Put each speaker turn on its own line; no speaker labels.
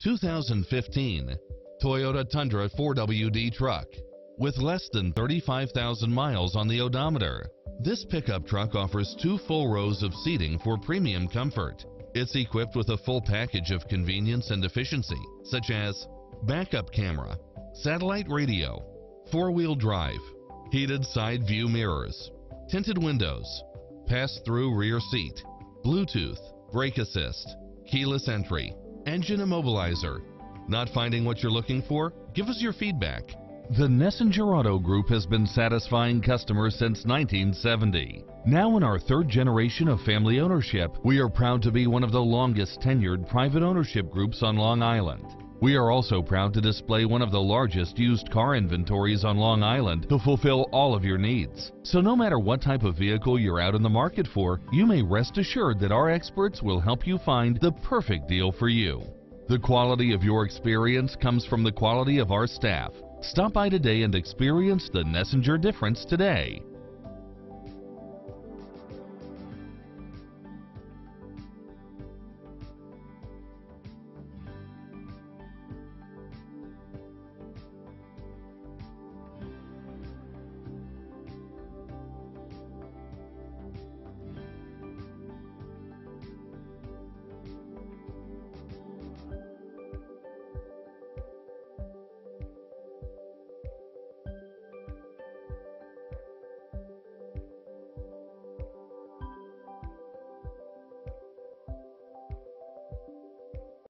2015 Toyota Tundra 4WD truck. With less than 35,000 miles on the odometer, this pickup truck offers 2 full rows of seating for premium comfort. It's equipped with a full package of convenience and efficiency, such as backup camera, satellite radio, 4-wheel drive, heated side view mirrors, tinted windows, pass-through rear seat, Bluetooth, brake assist, keyless entry, engine immobilizer. Not finding what you're looking for? Give us your feedback. The Nessinger Auto Group has been satisfying customers since 1970. Now in our 3rd generation of family ownership, we are proud to be one of the longest tenured private ownership groups on Long Island. We are also proud to display one of the largest used car inventories on Long Island to fulfill all of your needs. So no matter what type of vehicle you're out in the market for, you may rest assured that our experts will help you find the perfect deal for you. The quality of your experience comes from the quality of our staff. Stop by today and experience the Nessinger difference today.